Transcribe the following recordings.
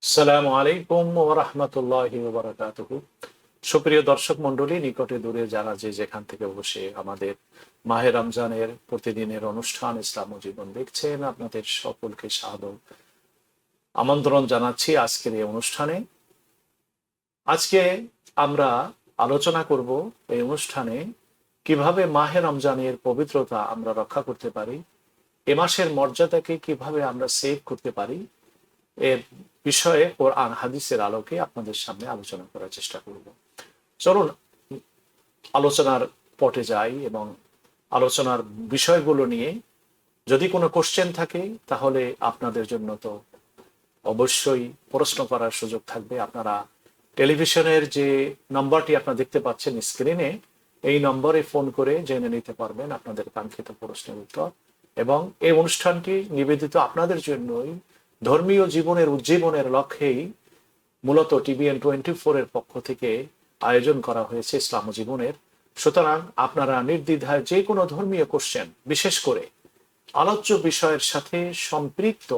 আসসালামু আলাইকুম ওয়া রাহমাতুল্লাহি ওয়া বারাকাতুহু। সুপ্রিয় দর্শক মণ্ডলী, নিকটে দূরে যারা যে যেখান থেকে বসে আমাদের মাহে রমজানের প্রতিদিনের অনুষ্ঠান ইসলাম ও জীবন দেখছেন, আপনাদের সকলকে সাদর আমন্ত্রণ জানাচ্ছি আজকের এই অনুষ্ঠানে। আজকে আমরা আলোচনা করব এই অনুষ্ঠানে কিভাবে মাহে রমজানের পবিত্রতা আমরা রক্ষা করতে পারি, এ মাসের মর্যাদাকে কিভাবে আমরা সেভ করতে পারি, এর বিষয়ে কোরআন হাদিসের আলোকে আপনাদের সামনে আলোচনা করার চেষ্টা করব। চলুন আলোচনার পটে যাই এবং আলোচনার বিষয়গুলো নিয়ে যদি কোনো কোশ্চেন থাকে তাহলে আপনাদের জন্য তো অবশ্যই প্রশ্ন করার সুযোগ থাকবে। আপনারা টেলিভিশনের যে নম্বরটি আপনারা দেখতে পাচ্ছেন স্ক্রিনে, এই নম্বরে ফোন করে জেনে নিতে পারবেন আপনাদের কাঙ্ক্ষিত প্রশ্নের উত্তর। এবং এই অনুষ্ঠানটি নিবেদিত আপনাদের জন্যই, ধর্মীয় জীবনের উজ্জীবনের লক্ষ্যেই মূলত TVN24 এর পক্ষ থেকে আয়োজন করা হয়েছে ইসলাম ও জীবনের। সুতরাং আপনারা নির্দ্বিধায় যে কোনো ধর্মীয় কোশ্চেন, বিশেষ করে আলোচ্য বিষয়ের সাথে সম্পৃক্ত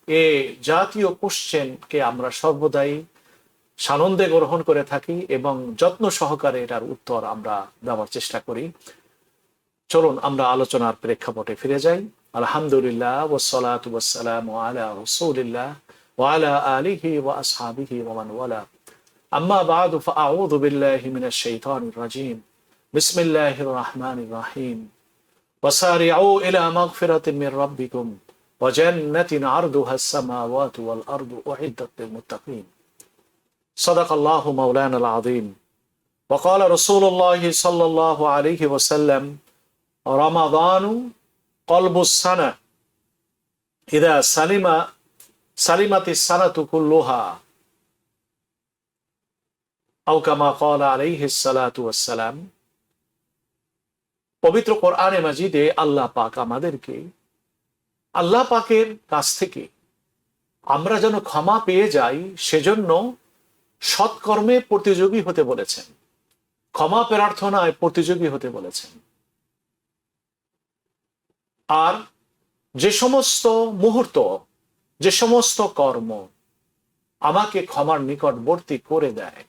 এ জাতীয় কোশ্চেনকে আমরা সর্বদাই সানন্দে গ্রহণ করে থাকি এবং যত্ন সহকারে এটার উত্তর আমরা দেওয়ার চেষ্টা করি। চলুন আমরা আলোচনার প্রেক্ষাপটে ফিরে যাই। আলহামদুলিল্লাহ ওয়াসসালাতু ওয়াসসালামু আলা রাসূলিল্লাহ ওয়া আলা আলিহি ওয়া আসহাবিহি ওয়া মান ওয়ালা। আম্মা বা'দু ফাআউযু বিল্লাহি মিনাশ শাইতানির রাজীম। বিসমিল্লাহির রাহমানির রাহিম। ওয়াসারি'উ ইলা মাগফিরাতিন মির রাব্বিকুম ওয়া জান্নাতিন 'আরদুহাস সামাওয়াতু ওয়াল আরদু উ'ইদ্দাত লিল মুত্তাকিন। সাদাকাল্লাহু মাওলানাল আযীম। ওয়া ক্বালা রাসূলুল্লাহি সাল্লাল্লাহু আলাইহি ওয়াসাল্লাম রমাদানু কলবুস সানা ইদা সালিমাতিস সানাতু কুল্লুহা আও কামা ক্বালা আলাইহিস সালাতু ওয়াসসালাম। পবিত্র কোরআনে মাজিদে আল্লাহ পাক আমাদেরকে আল্লাহ পাকের কাছ থেকে আমরা যেন ক্ষমা পেয়ে যাই সেজন্য সৎকর্মে প্রতিযোগী হতে বলেছেন, ক্ষমা প্রার্থনায় প্রতিযোগী হতে বলেছেন। আর যে সমস্ত মুহূর্ত, যে সমস্ত কর্ম আমাকে ক্ষমার নিকটবর্তী করে দেয়,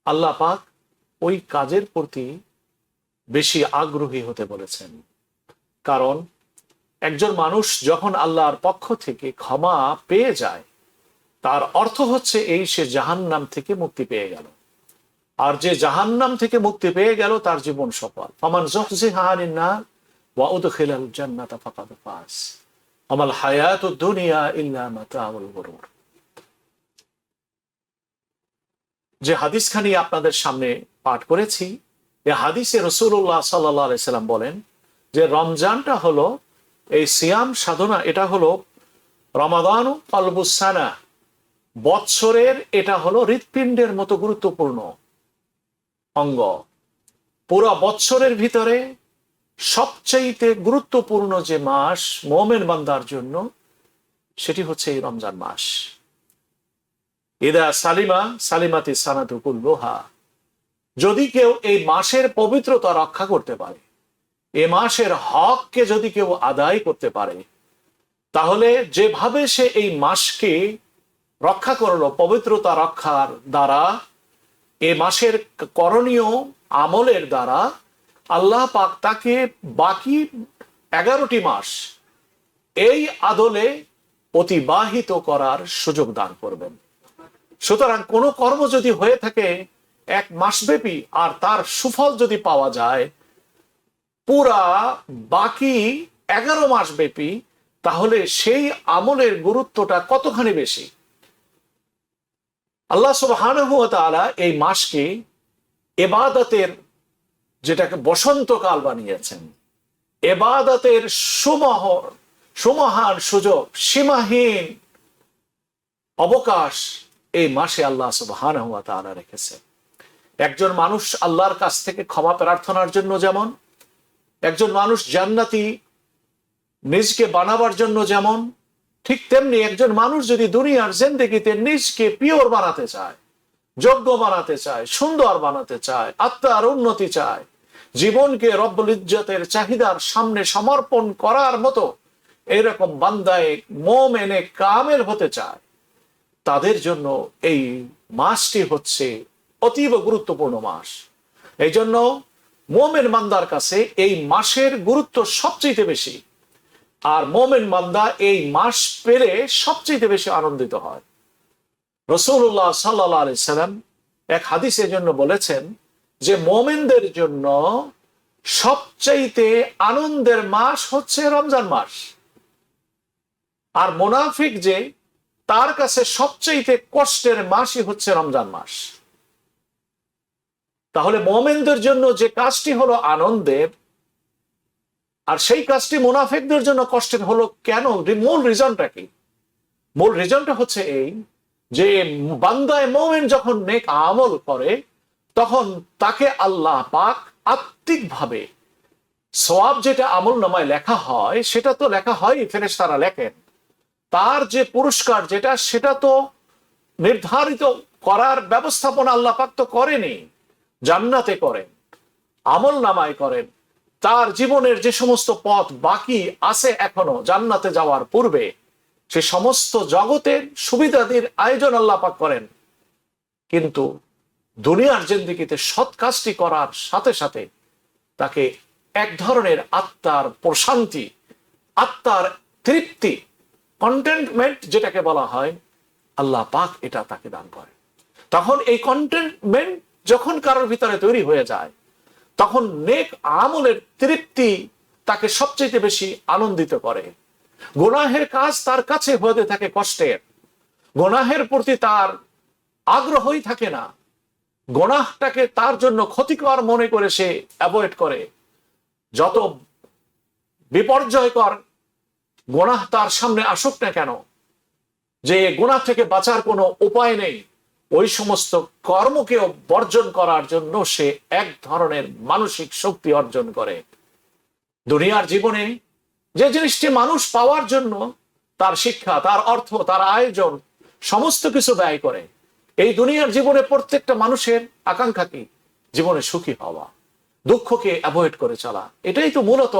আল্লাহ পাক ওই কাজের প্রতি বেশি আগ্রহী হতে বলেছেন। কারণ একজন মানুষ যখন আল্লাহর পক্ষ থেকে ক্ষমা পেয়ে যায়, তার অর্থ হচ্ছে এই সে জাহান্নাম থেকে মুক্তি পেয়ে গেল। আর যে জাহান্নাম থেকে মুক্তি পেয়ে গেল তার জীবন সফল। ফামান যুহজিহা আনিন নার ওয়া উদখিলাল জান্নাতা ফাকাদ ফাজ ওয়ামাল হায়াতুদ দুনিয়া ইল্লা মাতাউল গুরুর। যে হাদিসখানি আপনাদের সামনে পাঠ করেছি, এই হাদিসে রাসূলুল্লাহ সাল্লাল্লাহু আলাইহি সাল্লাম বলেন যে রমজানটা হলো এই সিয়াম সাধনা, এটা হলো রমাদানু কলবুস সানা, বৎসরের এটা হলো হৃৎপিণ্ডের মতো গুরুত্বপূর্ণ অঙ্গ। পুরো বৎসরের ভিতরে সবচাইতে গুরুত্বপূর্ণ যে মাস মুমিন বান্দার জন্য, সেটি হচ্ছে এই রমজান মাস। ইদা সালিমাতি সানাতু কুল্লুহা, যদি কেউ এই মাসের পবিত্রতা রক্ষা করতে পারে, এ মাসের হককে যদি কেউ আদায় করতে পারে, তাহলে যেভাবে সে এই মাসকে রক্ষা করলো পবিত্রতা রক্ষার দ্বারা, এ মাসের করণীয় আমলের দ্বারা, আল্লাহ পাক তাকে বাকি 11টি মাস এই আদলে অতিবাহিত করার সুযোগ দান করবেন। সুতরাং কোনো কর্ম যদি হয়ে থাকে এক মাসব্যাপী আর তার সুফল যদি পাওয়া যায় পুরা বাকি 11 মাস ব্যাপী, তাহলে সেই আমলের গুরুত্বটা কতখানি বেশি। আল্লাহ সুবহানাহু ওয়া তাআলা এই মাসকে ইবাদতের, যেটাকে বসন্তকাল বানিয়েছেন, ইবাদতের সুমহান সুযোগ, সীমাহীন অবকাশ এই মাসে আল্লাহ সুবহানাহু ওয়া তাআলা রেখেছে। একজন মানুষ আল্লাহর কাছ থেকে ক্ষমা প্রার্থনার জন্য যেমন, একজন মানুষ জান্নাতি নিজকে বানাবার জন্য যেমন, ঠিক তেমনি একজন মানুষ যদি দুনিয়ার জিন্দেগিতে নিজকে পিওর বানাতে চায়, যোগ্য বানাতে চায়, সুন্দর বানাতে চায়, আত্মার উন্নতি চায়, জীবনকে রব্বুল ইজ্জতের চাহিদার সামনে সমর্পণ করার মতো এরকম বান্দায়ে মুমিনে কামেল হতে চায়, তাদের জন্য এই মাসটি হচ্ছে অতীব গুরুত্বপূর্ণ মাস। এই জন্য মোমেন বান্দার কাছে এই মাসের গুরুত্ব সবচেয়ে বেশি, আর মোমেন বান্দা এই মাস পেলে সবচেয়ে বেশি আনন্দিত হয়। রাসূলুল্লাহ সাল্লাল্লাহু আলাইহি সাল্লাম এক হাদিসের জন্য বলেছেন যে মোমেনদের জন্য সবচাইতে আনন্দের মাস হচ্ছে রমজান মাস, আর মুনাফিক যে তার কাছে সবচাইতে কষ্টের মাসই হচ্ছে রমজান মাস। তাহলে মোমেনদের জন্য যে কাজটি হলো আনন্দের, আর সেই কাজটি মুনাফিকদের জন্য কষ্টের হলো কেন? মূল রিজনটা কি? মূল রিজনটা হচ্ছে এই যে বান্দায় মোমেন যখন নেক আমল করে তখন তাকে আল্লাহ পাক আত্মিকভাবে সওয়াব যেটা আমল নামায় লেখা হয় সেটা তো লেখা হয়, ফেরেশতারা লেখেন। তার যে পুরস্কার যেটা সেটা তো নির্ধারিত করার ব্যবস্থাপনা আল্লাহ পাক তো করেনি, জান্নাতে করেন, আমল নামায় করেন। তার জীবনের যে সমস্ত পথ বাকি আছে এখনো জান্নাতে যাওয়ার পূর্বে, সে সমস্ত জগতের সুবিধাদির আয়োজন আল্লাহ পাক করেন। কিন্তু দুনিয়ার জিন্দেগিতে সৎ কাজটি করার সাথে সাথে তাকে এক ধরনের আত্মার প্রশান্তি, আত্মার তৃপ্তি, কন্টেন্টমেন্ট যেটাকে বলা হয়, আল্লাহ পাক এটা তাকে দান করে। তখন এই কন্টেন্টমেন্ট যখন কারোর ভিতরে তৈরি হয়ে যায় তখন নেক আমলের তৃপ্তি তাকে সবচেয়ে বেশি আনন্দিত করে। গুনাহের কাজ তার কাছে হতে থাকে কষ্টের, গুনাহের প্রতি তার আগ্রহই থাকে না, গুনাহটাকে তার জন্য ক্ষতিকর মনে করে সে অ্যাভয়েড করে। যত বিপর্যয়কর গুনাহ তার সামনে আসুক না কেন, যে গুনাহ থেকে বাঁচার কোনো উপায় নেই, ওই সমস্ত কর্মকেও বর্জন করার জন্য সে এক ধরনের মানসিক শক্তি অর্জন করে। দুনিয়ার জীবনে যে জিনিসটি মানুষ পাওয়ার জন্য তার শিক্ষা, তার অর্থ, তার আয়োজন সমস্ত কিছু ব্যয় করে, এই দুনিয়ার জীবনে প্রত্যেকটা মানুষের আকাঙ্ক্ষা কি? জীবনে সুখী হওয়া, দুঃখকে অ্যাভয়েড করে চলা, এটাই তো মূলত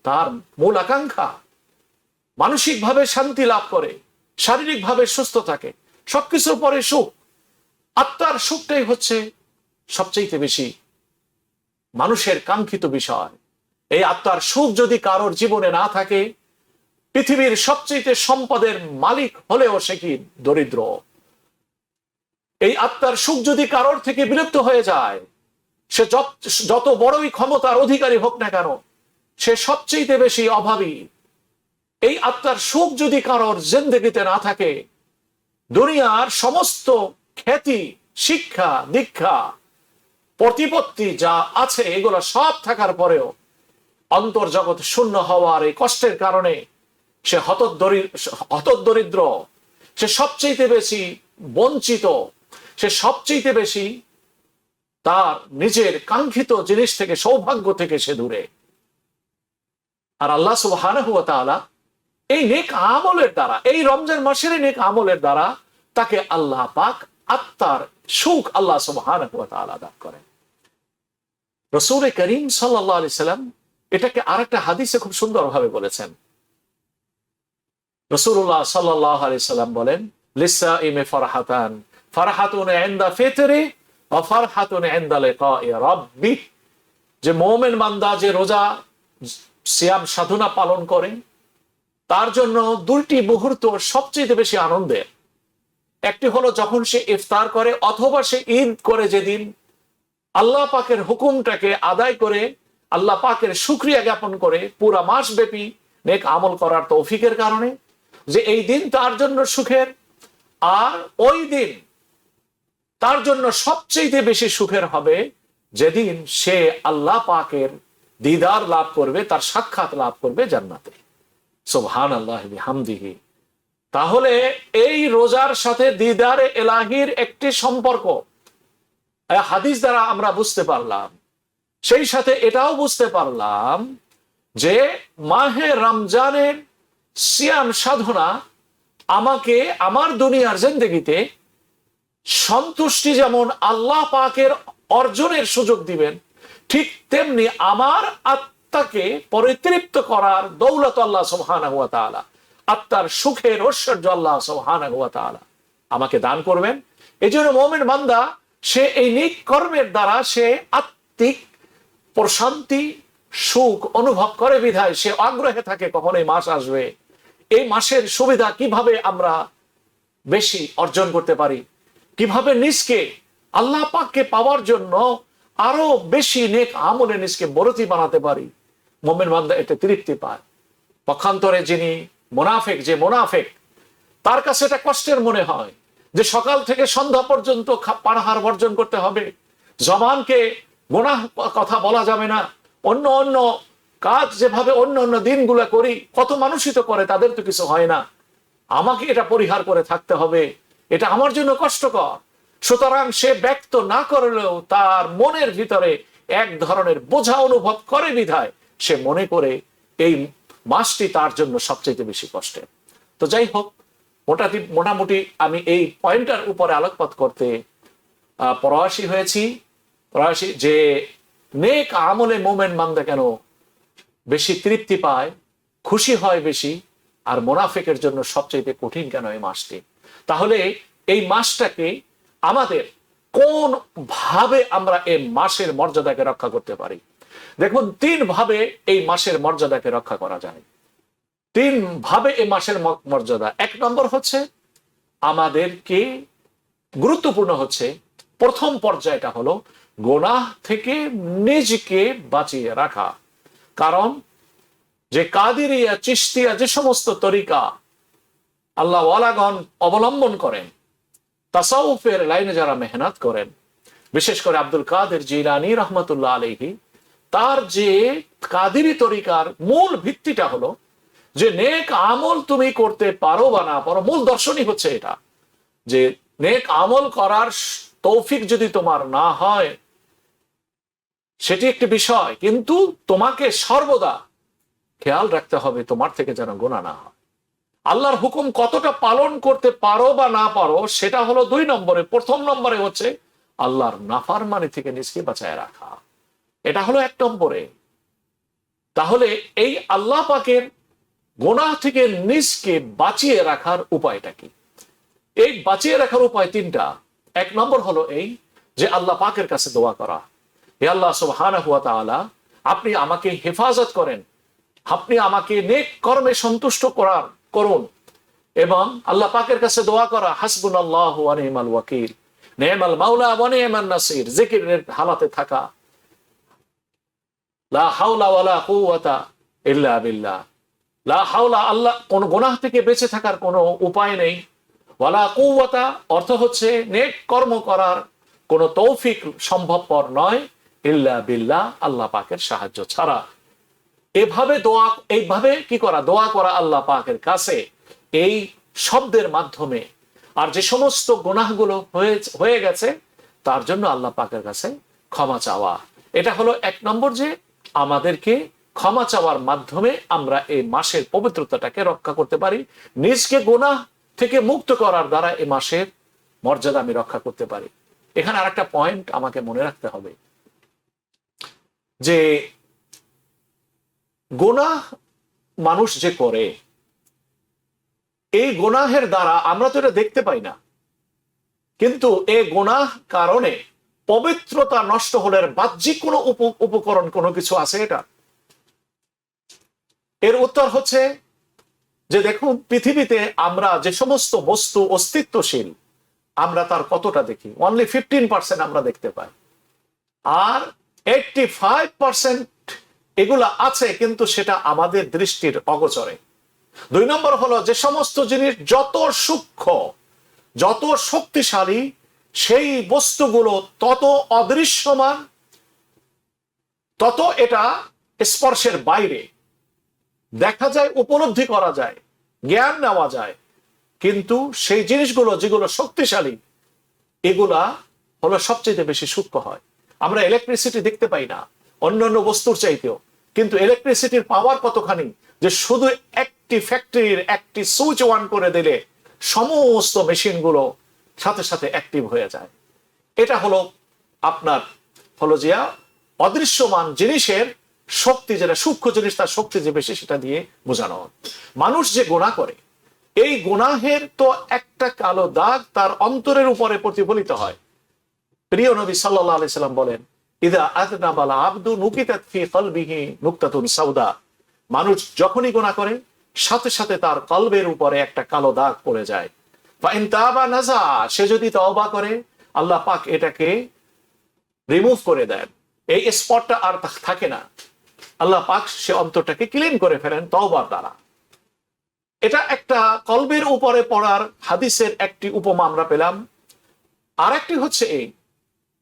তার মূল আকাঙ্ক্ষা। মানসিকভাবে শান্তি লাভ করে, শারীরিকভাবে সুস্থ থাকে, সবকিছুর পরে সুখ। আত্মার সুখটাই হচ্ছে সবচেয়ে বেশি মানুষের কাঙ্ক্ষিত বিষয়। এই আত্মার সুখ যদি কারোর জীবনে না থাকে, পৃথিবীর সবচেয়ে সম্পদের মালিক হলেও সে কি দরিদ্র। এই আত্মার সুখ যদি কারোর থেকে বিলুপ্ত হয়ে যায়, সে যত বড়ই ক্ষমতার অধিকারী হোক না কেন, সে সবচেয়ে বেশি অভাবী। এই আত্মার সুখ যদি কারোর জিন্দেগিতে না থাকে, দুনিয়ার সমস্ত খ্যাতি, শিক্ষা, দীক্ষা, প্রতিপত্তি যা আছে এগুলো সব থাকার পরেও অন্তর্জগৎ শূন্য হওয়ার এই কষ্টের কারণে সে হতদরিদ্র, সে সবচেয়ে বেশি বঞ্চিত, সে সবচেয়ে বেশি তার নিজের কাঙ্ক্ষিত জিনিস থেকে, সৌভাগ্য থেকে সে দূরে। আর আল্লাহ সুবহানাহু ওয়া তাআলা এই নেক আমলের দ্বারা, এই রমজান মাসের নেক আমলের দ্বারা তাকে আল্লাহ পাক আত্মার সুখ আল্লাহ সুবহানাহু ওয়া তাআলা দান করেন। রাসূল করিম সাল্লাল্লাহু আলাইহি সাল্লাম এটাকে আরেকটা হাদিসে খুব সুন্দরভাবে বলেছেন। রাসূলুল্লাহ সাল্লাল্লাহু আলাইহি সাল্লাম বলেন, লিসাইমি ফারহাতান, ফারহাতুন ইনদা ফিতরি ওয়া ফারহাতুন ইনদা লিকাই রাব্বি। যে মুমিন বান্দা যে রোজা সিয়াম সাধনা পালন করে তার জন্য দুইটি মুহূর্ত সবচেয়ে বেশি আনন্দের। একটি হলো যখন সে ইফতার করে অথবা সে ঈদ করে, যেদিন আল্লাহ পাকের হুকুমটাকে আদায় করে আল্লাহ পাকের শুকরিয়া জ্ঞাপন করে পুরা মাস ব্যাপী নেক আমল করার তৌফিকের কারণে, যে এই দিন তার জন্য সুখের। আর ওই দিন তার জন্য সবচেয়ে বেশি সুখের হবে যেদিন সে আল্লাহ পাকের দিদার লাভ করবে, তার সাক্ষাৎ লাভ করবে জান্নাতে। সুবহানাল্লাহি বিহামদিহি। তাহলে এই রোজার সাথে দিদারে এলাহির একটি সম্পর্ক হাদিস দ্বারা আমরা বুঝতে পারলাম। সেই সাথে এটাও বুঝতে পারলাম যে মাহে রমজানের সিয়াম সাধনা আমাকে আমার দুনিয়ার জিন্দেগিতে সন্তুষ্টি যেমন আল্লাহ পাকের অর্জনের সুযোগ দিবেন, ঠিক তেমনি আমার আত্মাকে পরিতৃপ্ত করার দৌলত আল্লাহ সুবহানাহু ওয়া তাআলা, আত্মার সুখের ঐশ্বর্য আল্লাহ সুবহানাহু ওয়া তাআলা আমাকে দান করবেন। এই জন্য মুমিন বান্দা সে এই নেক কর্মের দ্বারা সে আত্মিক প্রশান্তি সুখ অনুভব করে বিধায় সে আগ্রহে থাকে কখন এই মাস আসবে, এই মাসের সুবিধা কিভাবে আমরা বেশি অর্জন করতে পারি, কিভাবে নিজকে আল্লাহ পাককে পাওয়ার জন্য আরো বেশি নেক আমলে নিজকে বরতি বানাতে পারি। মুমিন বান্দা এতে তৃপ্তি পায়। পক্ষান্তরে যিনি মুনাফিক, যে মুনাফিক, তার কাছে এটা কষ্টের মনে হয় যে সকাল থেকে সন্ধ্যা পর্যন্ত পানাহার বর্জন করতে হবে, জবানকে গুনাহ কথা বলা যাবে না, অন্য অন্য কাজ যেভাবে অন্য অন্য দিনগুলো করি, কত মানুষই তো করে, তাদের তো কিছু হয় না, আমাকে এটা পরিহার করে থাকতে হবে, এটা আমার জন্য কষ্টকর। সুতরাং সে ব্যক্ত না করলেও তার মনের ভিতরে এক ধরনের বোঝা অনুভব করে বিধায় সে মনে করে এই মাসটি তার জন্য সবচেয়ে বেশি কষ্টের। তো যাই হোক, মোটামুটি আমি এই পয়েন্টটার উপরে আলোকপাত করতে প্রয়াসী হয়েছি, যে নেক আমলে মোমেন বান্দা কেন বেশি তৃপ্তি পায়, খুশি হয় বেশি, আর মুনাফিকের জন্য সবচেয়ে কঠিন কেন এই মাসটি। তাহলে এই মাসটাকে আমাদের কোন ভাবে আমরা এই মাসের মর্যাদাকে রক্ষা করতে পারি? দেখুন, 3 ভাবে এই মাসের মর্যাদাকে রক্ষা করা যায়। 3 ভাবে এই মাসের মর্যাদা। 1 নম্বর হচ্ছে আমাদেরকে গুরুত্বপূর্ণ হচ্ছে, প্রথম পর্যায়টা হলো গুনাহ থেকে নিজেকে বাঁচিয়ে রাখা। কারণ যে কাদিরিয়া, চিশতিয়া, যে সমস্ত তরিকা আল্লাহ ওয়ালাগণ অবলম্বন করেন, তাসাউফের লাইনে যারা মেহনত করেন, বিশেষ করে আব্দুল কাদের জিলানী রহমতুল্লাহ আলাইহি, তার যে কাদিরি তরিকার মূল ভিত্তিটা হলো যে নেক আমল তুমি করতে পারো বা না পারো, মূল দর্শনই হচ্ছে এটা যে নেক আমল করার তৌফিক যদি তোমার না হয় সেটি একটি বিষয়, কিন্তু তোমাকে সর্বদা খেয়াল রাখতে হবে তোমার থেকে যেন গুনাহ না হয়। আল্লাহর হুকুম কতটা পালন করতে পারো বা না পারো সেটা হলো 2 নম্বরে। প্রথম নম্বরে হচ্ছে আল্লাহর নাফরমানি থেকে নিজকে বাঁচায় রাখা, এটা হলো 1 নম্বরে। তাহলে এই আল্লাহ পাকের গুনাহ থেকে নিজকে বাঁচিয়ে রাখার উপায়টা কি? এই বাঁচিয়ে রাখার উপায় 3টা। 1 নম্বর হলো এই যে আল্লাহ পাকের কাছে দোয়া করা, হে আল্লাহ সুবহানাহু ওয়া তাআলা, আপনি আমাকে হেফাজত করেন, আপনি আমাকে নেক কর্মে সন্তুষ্ট করুন। এবং আল্লাহ পাকের কাছে দোয়া করা, হাসবুনাল্লাহু ওয়া নি'মাল ওয়াকিল, নি'মাল মাওলা ওয়া নি'মান নাসির, জিকিরের হালাতে থাকা, লা হাওলা ওয়ালা কুওয়াতা ইল্লা বিল্লাহ, লা হাওলা, আল্লাহ কোন গুনাহ থেকে বেঁচে থাকার কোনো উপায় নেই, ওয়ালা কুওয়াতা অর্থ হচ্ছে নেক কর্ম করার কোনো তৌফিক সম্ভবপর নয়, ইল্লা বিল্লাহ, আল্লাহ পাকের সাহায্য ছাড়া। এইভাবে কি করা? দোয়া করা আল্লাহ পাকের কাছে এই শব্দের মাধ্যমে। আর যে সমস্ত গুনাহগুলো হয়ে গেছে তার জন্য আল্লাহ পাকের কাছে ক্ষমা চাওয়া। এটা হলো 1 নম্বর, যে আমাদেরকে ক্ষমা চাওয়ার মাধ্যমে আমরা এই মাসের পবিত্রতাটাকে রক্ষা করতে পারি। নিজকে গুনাহ থেকে মুক্ত করার দ্বারা এই মাসের মর্যাদা আমি রক্ষা করতে পারি। এখানে আরেকটা পয়েন্ট আমাকে মনে রাখতে হবে, যে গুনাহ মানুষ যে করে, এই গুনাহের দ্বারা আমরা তো এটা দেখতে পাই না, কিন্তু এই গুনাহ কারণে পবিত্রতা নষ্ট হলে বাহ্যিক কোনো উপকরণ কোনো কিছু আছে এটা? এর উত্তর হচ্ছে যে দেখুন, পৃথিবীতে আমরা যে সমস্ত বস্তু অস্তিত্বশীল আমরা তার কতটা দেখি? অনলি 15% আমরা দেখতে পাই, আর 85% এগুলা আছে কিন্তু সেটা আমাদের দৃষ্টির অগোচরে। 2 নম্বর হলো যে সমস্ত জিনিস যত সূক্ষ্ম, যত শক্তিশালী, সেই বস্তুগুলো তত অদৃশ্যমান, তত এটা স্পর্শের বাইরে, দেখা যায়, উপলব্ধি করা যায়, জ্ঞান নেওয়া যায়, কিন্তু সেই জিনিসগুলো যেগুলো শক্তিশালী এগুলা হলো সবচেয়ে বেশি সূক্ষ্ম হয়। আমরা ইলেকট্রিসিটি দেখতে পাই না অন্যান্য বস্তুর চাইতেও, কিন্তু ইলেকট্রিসিটির পাওয়ার কতখানি যে শুধু একটি ফ্যাক্টরির একটি সুইচ অন করে দিলে সমস্ত মেশিনগুলো সাথে সাথে অ্যাক্টিভ হয়ে যায়। এটা হলো আপনার হলো যে অদৃশ্যমান জিনিসের শক্তি, যেটা সূক্ষ্ম জিনিস তার শক্তি যে বেশি সেটা দিয়ে বোঝানো। মানুষ যে গুনাহ করে এই গুনাহের তো একটা কালো দাগ তার অন্তরের উপরে প্রতিফলিত হয়। প্রিয় নবী সাল্লাল্লাহু আলাইহি সাল্লাম বলেন, ইদা আযনাবাল আবদু নুকিতাত ফি কলবিহি নুকতাতুন সাউদা। মানুষ যখনই গুনাহ করে সাথে সাথে তার কলবের উপরে একটা কালো দাগ পড়ে যায়। ফা ইন তাবা নাজা, সে যদি তওবা করে আল্লাহ পাক এটাকে রিমুভ করে দেন, এই স্পটটা আর থাকে না। আল্লাহ পাক সে অন্তরটাকে ক্লিন করে ফেলেন তওবার দ্বারা। এটা একটা কলবের উপরে পড়ার হাদিসের একটি উপমা আমরা পেলাম। আর একটি হচ্ছে এই,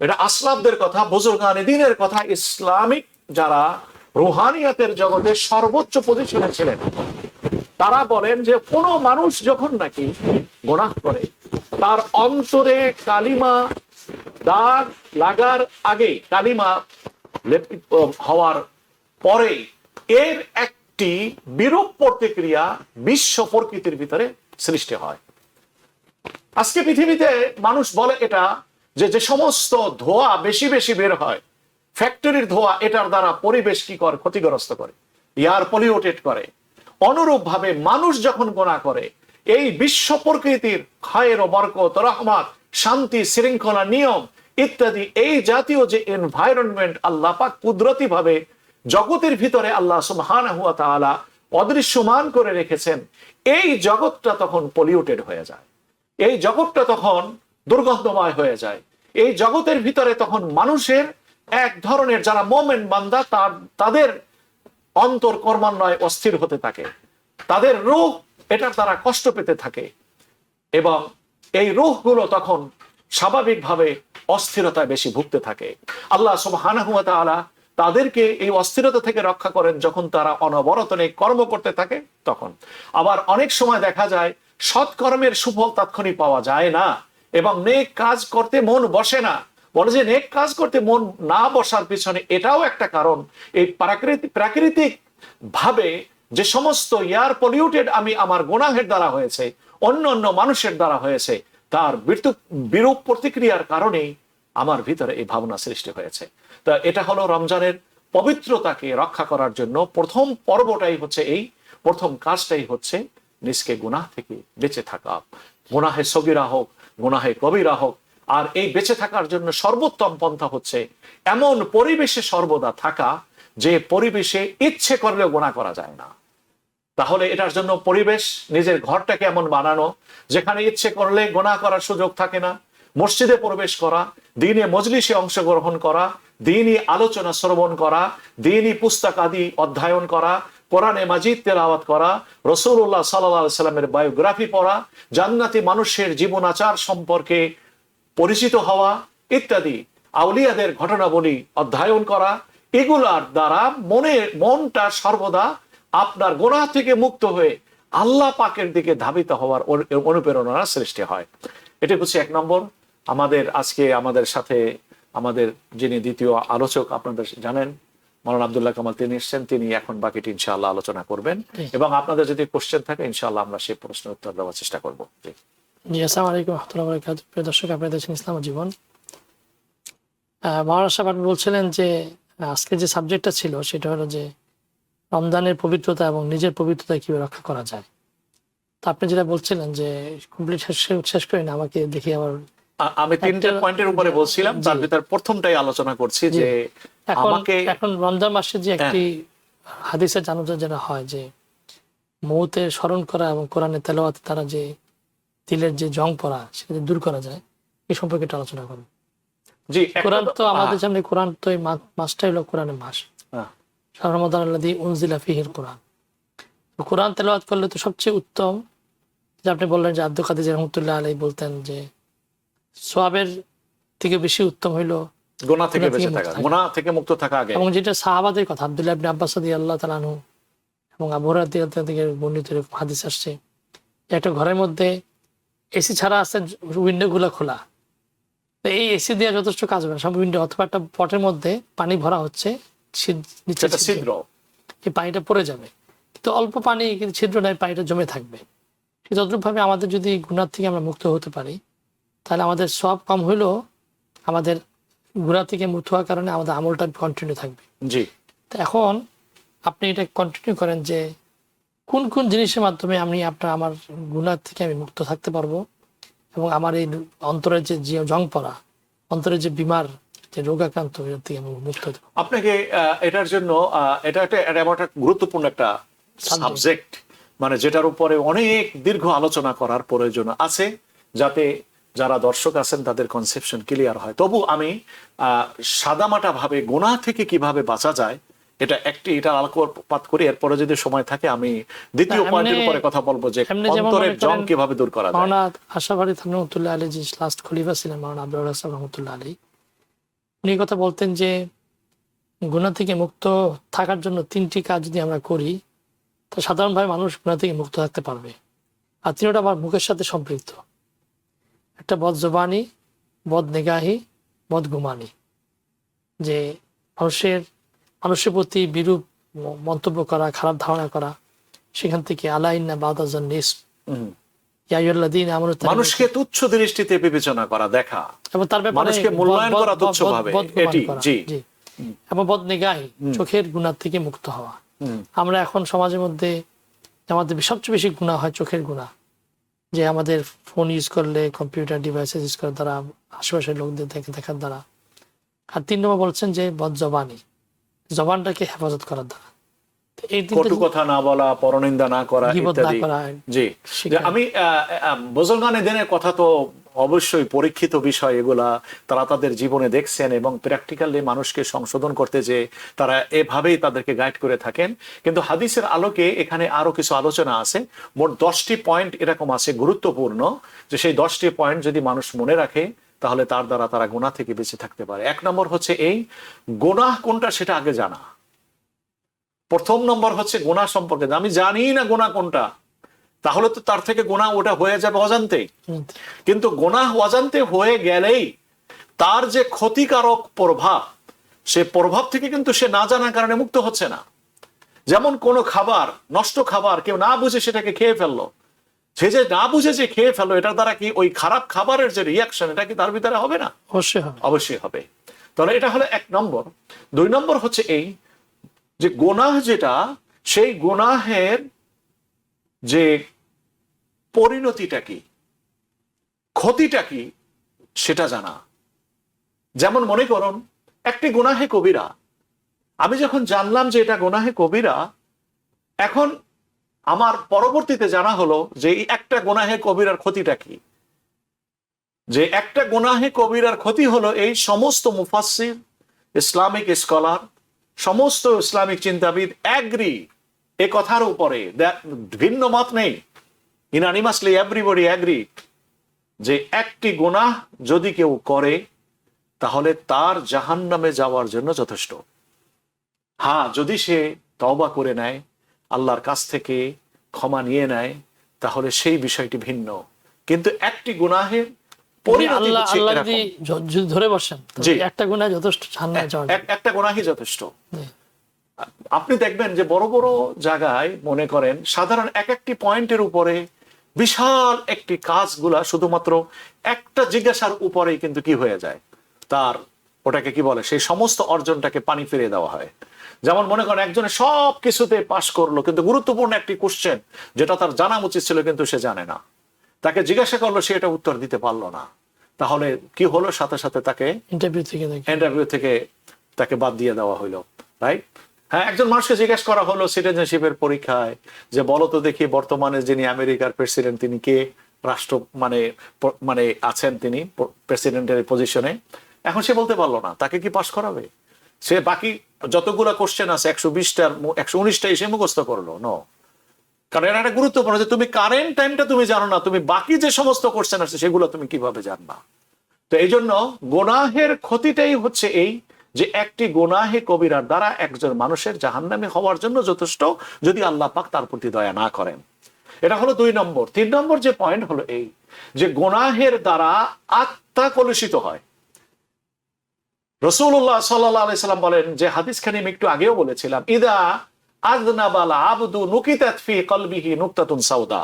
এটা আসলাফদের কথা, বুজুর্গানে দ্বীনের কথা, ইসলামিক যারা রুহানিয়াতের জগতে সর্বোচ্চ পজিশনে ছিলেন, তারা বলেন যে কোনো মানুষ যখন নাকি গুনাহ করে তার অন্তরে কালিমা দাগ লাগার আগে, কালিমা হওয়ার পরে এর একটি বিরূপ প্রতিক্রিয়া বিশ্ব প্রকৃতির ভিতরে সৃষ্টি হয়। আজকে পৃথিবীতে মানুষ বলে এটা যে সমস্ত ধোঁয়া বেশি বেশি বের হয়, ফ্যাক্টরির ধোঁয়া, এটার দ্বারা পরিবেশ কি করে, ক্ষতিগ্রস্ত করে, এয়ার পলিউটেড করে। অনুরূপ ভাবে মানুষ যখন গুনাহ করে এই বিশ্ব প্রকৃতির খায়ের ও বরকত, রহমত, শান্তি, শৃঙ্খলা, নিয়ম ইত্যাদি এই জাতীয় যে এনভায়রনমেন্ট আল্লাহ পাক কুদরতি ভাবে জগতের ভিতরে আল্লাহ সুবহানাহু ওয়া তাআলা অদৃশ্যমান করে রেখেছেন, এই জগৎটা তখন পলিউটেড হয়ে যায়, এই জগৎটা তখন দুর্গন্ধময় হয়ে যায়। এই জগতের ভিতরে তখন মানুষের এক ধরনের, যারা মোমেন বান্দা, তাদের অন্তর ক্রমান্বয়ে অস্থির হতে থাকে, তাদের রূহ এটার দ্বারা কষ্ট পেতে থাকে, এবং এই রূহগুলো তখন স্বাভাবিকভাবে অস্থিরতায় বেশি ভুগতে থাকে। আল্লাহ সুবহানাহু ওয়া তাআলা তাদেরকে এই অস্থিরতা থেকে রক্ষা করেন যখন তারা অনবরত নেক কর্ম করতে থাকে তখন। আবার অনেক সময় দেখা যায় সৎকর্মের সুফল তাৎক্ষণিক পাওয়া যায় না, এবং নেক কাজ করতে মন বসে না। বলে যে নেক কাজ করতে মন না বসার পিছনে এটাও একটা কারণ, এই প্রাকৃতিক ভাবে যে সমস্ত এয়ার পলিউটেড আমি আমার গুনাহের দ্বারা হয়েছে, অন্য অন্য মানুষের দ্বারা হয়েছে, তার বিরূপ প্রতিক্রিয়ার কারণেই আমার ভিতরে এই ভাবনা সৃষ্টি হয়েছে। তা এটা হলো রমজানের পবিত্রতাকে রক্ষা করার জন্য প্রথম পর্বটাই হচ্ছে এই, প্রথম কাজটাই হচ্ছে নিজকে গুনাহ থেকে বেঁচে থাকা, গুনাহে সগীরা হোক, গুনাহে কবিরা হোক। আর এই বেঁচে থাকার জন্য সর্বোত্তম পন্থা হচ্ছে এমন পরিবেশে সর্বদা থাকা যে পরিবেশে ইচ্ছে করলেও গুনাহ করা যায় না। তাহলে এটার জন্য পরিবেশ, নিজের ঘরটাকে এমন বানানো যেখানে ইচ্ছে করলে গুনাহ করার সুযোগ থাকে না। মসজিদে প্রবেশ করা, দ্বীনি মজলিসে অংশগ্রহণ করা, দ্বীনি আলোচনা শ্রবণ করা, দ্বীনি পুস্তক আদি অধ্যয়ন করা, কোরআনে মাজিদ তেলাওয়াত করা, রাসূলুল্লাহ সাল্লাল্লাহু আলাইহি সাল্লামের বায়োগ্রাফি পড়া, জান্নাতি মানুষের জীবনাচার সম্পর্কে পরিচিত হওয়া ইত্যাদি, আউলিয়াদের ঘটনাবলী অধ্যয়ন করা, এগুলার দ্বারা মনটা সর্বদা আপনার গুনাহ থেকে মুক্ত হয়ে আল্লাহ পাকের দিকে ধাবিত হওয়ার অনুপ্রেরণার সৃষ্টি হয়। এটা হচ্ছে এক নম্বর। আজকে আমাদের সাথে আমাদের যিনি দ্বিতীয় আলোচক আপনাদের জানেন মাওলানা আব্দুল্লাহ কামাল, তিনি এসেছেন, তিনি এখন বাকিটি ইনশাআল্লাহ আলোচনা করবেন, এবং আপনাদের যদি কোশ্চেন থাকে ইনশাআল্লাহ আমরা সেই প্রশ্নের উত্তর দেওয়ার চেষ্টা করব। জি, আসসালামু আলাইকুম ওয়া রাহমাতুল্লাহি ওয়া বারাকাতুহু। প্রিয় দর্শক, আপনারা দেখছেন ইসলাম ও জীবন। মাওলানা সাহেব, আপনি বলছিলেন যে আজকে যে সাবজেক্টটা ছিল সেটা হলো যে রমজানের পবিত্রতা এবং নিজের পবিত্রতা কিভাবে রক্ষা করা যায়। তা আপনি যেটা বলছিলেন যে কমপ্লিট শেষ করি না, আমাকে দেখি আমার, আমি তিনটা পয়েন্টের উপরে বলছিলাম, তার ভিতর প্রথমটাই আলোচনা করছি যে এখন রমজান মাসে যে একটি হাদিসে জানা যেটা হয় যে মৌতের স্মরণ করা এবং কোরআনের তেলাওয়াত তারা যে দিলের যে জং পড়া সেটা দূর করা যায়, এই সম্পর্কে একটু আলোচনা করুন। জি, কোরআন তো আমাদের সামনে, কোরআন তো এই মাসটাই হলো কোরআনের মাস, রমাদান আল্লাযী উনজিলা ফীহিল কোরআন। কোরআন তেলাওয়াত করলে তো সবচেয়ে উত্তম, যে আপনি বললেন যে আব্দুল কাদের রাহমাতুল্লাহ আলাইহি বলতেন যে সওয়াবের থেকে বেশি উত্তম হইলো গুনাহ থেকে বেঁচে থাকা, গুনাহ থেকে মুক্ত থাকা আগে। এবং যেটা সাহাবাদের কথা, আব্দুল্লাহ ইবনে আব্বাস রাদিয়াল্লাহু তাআলা আনহু এবং আবু হুরায়রা রাদিয়াল্লাহু থেকে বর্ণিত হাদিস আসছে, একটা ঘরের মধ্যে এসি ছাড়া আছে, উইন্ডো গুলো খোলা, তো এই এসি দিয়ে যথেষ্ট কাজ হবে না। সব উইন্ডো অথবা একটা পটের মধ্যে পানি ভরা হচ্ছে, ছিদ্র, এই পানিটা পড়ে যাবে, তো অল্প পানি কিন্তু ছিদ্র নাই, পানিটা জমে থাকবে। তদ্রূপ ভাবে আমাদের যদি গুনাহ থেকে আমরা মুক্ত হতে পারি, তাহলে আমাদের সব কম হইলেও আমাদের গুনাহ থেকে মুক্ত হওয়ার কারণে আমাদের আমলটা কন্টিনিউ থাকবে। জি, তো এখন আপনি এটা কন্টিনিউ করেন যে কোন কোন জিনিসের মাধ্যমে আমার গুনাহ থেকে আমি মুক্ত থাকতে পারবো, এবং আমার এই অন্তরের যে জং পড়া, অন্তরের যে বিমার, যে রোগাক্রান্ত, এর থেকে আমি মুক্ত হতে পারবো। আপনাকে এটার জন্য এটা একটা গুরুত্বপূর্ণ একটা সাবজেক্ট, মানে যেটার উপরে অনেক দীর্ঘ আলোচনা করার প্রয়োজন আছে, যাতে যারা দর্শক আছেন তাদের কনসেপশন ক্লিয়ার হয়। তবু আমি সাদামাটা ভাবে গুনাহ থেকে কিভাবে বাঁচা যায় এটা আলোকপাত করি। এরপরে যদি সময় থাকে আমি দ্বিতীয় পয়েন্টের উপরে কথা বলবো, যে অন্তরের জং কিভাবে দূর করা যায়। মাওলানা আশরাফ আলী থানভী রহমাতুল্লাহ আলাইহি, যে লাস্ট খলিফা ছিলেন মাওলানা আব্দুর রাজ্জাক রহমাতুল্লাহ আলাইহি, উনি কথা বলতেন যে গুনাহ থেকে মুক্ত থাকার জন্য 3টি কাজ যদি আমরা করি, তো সাধারণভাবে মানুষ গুনাহ থেকে মুক্ত থাকতে পারবে। আর 3টা আমার মুখের সাথে সম্পৃক্ত। একটা বদ জবানি, বদ নেগাহি, বদ গুমানি। যে মানুষের প্রতি বিরূপ মন্তব্য করা, খারাপ ধারণা করা, সেখান থেকে আলাইন্না বাদাজান নিসফ, ইয়া আইয়ুহাল্লাযীনা আমানু, মানুষকে তুচ্ছ দৃষ্টিতে বিবেচনা করা, দেখা, এবং তার ব্যাপারে মানুষকে মূল্যায়ন করা তুচ্ছভাবে, এটি জি। এবং বদ নেগাহি, চোখের গুনাহ থেকে মুক্ত হওয়া। আমরা এখন সমাজের মধ্যে আমাদের সবচেয়ে বেশি গুনাহ হয় চোখের গুনাহ, যে আমাদের ফোন ইউজ করলে, কম্পিউটার ডিভাইসেস ইউজ করার দ্বারা, আশেপাশের লোকদের দেখার দ্বারা। আর 3 নম্বর বলছেন যে বদ জবানি, জবানটাকে হেফাজত করার দ্বারা। এই কটু কথা না বলা, পরনিন্দা না করা ইত্যাদি। জি, আমি বুজুর্গানে দিনের কথা তো অবশ্যই পরীক্ষিত বিষয়, এগুলা তারা তাদের জীবনে দেখছেন এবং প্র্যাকটিক্যালি মানুষকে সংশোধন করতে যে তারা এভাবেই তাদেরকে গাইড করে থাকেন। কিন্তু হাদিসের আলোকে এখানে আরো কিছু আলোচনা আছে। মোট 10টি পয়েন্ট এরকম আছে গুরুত্বপূর্ণ, যে সেই 10টি পয়েন্ট যদি মানুষ মনে রাখে তাহলে তার দ্বারা তারা গুনাহ থেকে বেঁচে থাকতে পারে। 1 নম্বর হচ্ছে এই গুনাহ কোনটা সেটা আগে জানা। প্রথম নম্বর হচ্ছে গুনাহ সম্পর্কে, আমি জানি না গুনাহ কোনটা, তাহলে তো তার থেকে গুনাহ ওটা হয়ে যাবে অজান্তেই। কিন্তু গুনাহ অজান্তে হয়ে গেলেই তার যে ক্ষতিকারক প্রভাব, সে প্রভাব থেকে কিন্তু সে না জানার কারণে মুক্ত হচ্ছে না। যেমন কোনো খাবার, নষ্ট খাবার কেউ না বুঝে সেটাকে খেয়ে ফেললো, সে যে না বুঝে যে খেয়ে ফেললো, এটার দ্বারা কি ওই খারাপ খাবারের যে রিয়াকশন, এটা কি তার ভিতরে হবে না? অবশ্যই হবে। তাহলে এটা হলো 1 নম্বর। 2 নম্বর হচ্ছে এই যে গুনাহ যেটা, সেই গুনাহের যে পরিণতিটা কি, ক্ষতিটা কি, সেটা জানা। যেমন মনে করুন একটি গুনাহে কবিরা, আমি যখন জানলাম যে এটা গুনাহে কবিরা, এখন আমার পরবর্তীতে জানা হলো যে এই একটা গুনাহে কবিরার ক্ষতিটা কি। যে একটা গুনাহে কবিরার ক্ষতি হলো এই সমস্ত মুফাসসির, ইসলামিক স্কলার, সমস্ত ইসলামিক চিন্তাবিদ এগ্রি এ কথার উপরে, ভিন্ন মত নেই, ইউনানিমাসলি এভরিবডি এগ্রি, যে একটি গুনাহ যদি কেউ করে তাহলে তার জাহান্নামে যাওয়ার জন্য যথেষ্ট। হ্যাঁ, যদি সে তওবা করে নেয়, আল্লাহর কাছ থেকে ক্ষমা নিয়ে নেয়, তাহলে সেই বিষয়টি ভিন্ন। কিন্তু একটি গুনাহের পরিণতি হচ্ছে এরকম, ধরে বসেন একটা গুনাহ যথেষ্ট, একটা গুনাহই যথেষ্ট। আপনি দেখবেন যে বড় বড় জায়গায় মনে করেন সাধারণ একটি পয়েন্টের উপরে বিশাল একটি কাজগুলা শুধুমাত্র একটা জিজ্ঞাসার উপরেই কিন্তু কি হয়ে যায়, তার ওটাকে কি বলে, সেই সমস্ত অর্জনটাকে পানি ফিরিয়ে দেওয়া হয়। যেমন মনে করেন একজনে সব কিছুতে পাশ করলো, কিন্তু গুরুত্বপূর্ণ একটি কোশ্চেন যেটা তার জানা উচিত ছিল কিন্তু সে জানে না, তাকে জিজ্ঞাসা করলো, সে এটা উত্তর দিতে পারলো না, তাহলে কি হলো, সাথে সাথে তাকে ইন্টারভিউ থেকে তাকে বাদ দিয়ে দেওয়া হইলো, রাইট? হ্যাঁ, একজন মানুষকে জিজ্ঞাসা করা হলো সিটিজেনশিপের পরীক্ষায় যে বলো তো দেখি বর্তমানে যিনি আমেরিকার প্রেসিডেন্ট তিনি কে, রাষ্ট্র মানে আছেন তিনি প্রেসিডেন্টের পজিশনে। এখন সে বলতে পারলো না, তাকে কি পাস করাবে? সে বাকি যতগুলো কোশ্চেন আছে 120টার 119টাই সে মুখস্থ করলো? নো, কারণ এটা একটা গুরুত্বপূর্ণ, যে তুমি কারেন্ট টাইমটা তুমি জানো না, তুমি বাকি যে সমস্ত কোশ্চেন আছে সেগুলো তুমি কিভাবে জানবা? তো এই জন্য গুনাহের ক্ষতিটাই হচ্ছে এই, যে একটি গুনাহে কবিরার দ্বারা একজন মানুষের জাহান্নামী হওয়ার জন্য যথেষ্ট, যদি আল্লাহ পাক তার প্রতি দয়া না করেন। এটা হলো 2 নম্বর। 3 নম্বর যে পয়েন্ট হলো এই, যে গুনাহের দ্বারা আত্মা কলুষিত হয়। রাসূলুল্লাহ সাল্লাল্লাহু আলাইহি সাল্লাম বলেন, যে হাদিসখানি আমি একটু আগেও বলেছিলাম, ইদা আযনাবাল আবদু নুকিতাত ফি কলবিহি নুকতাতুন সাউদা,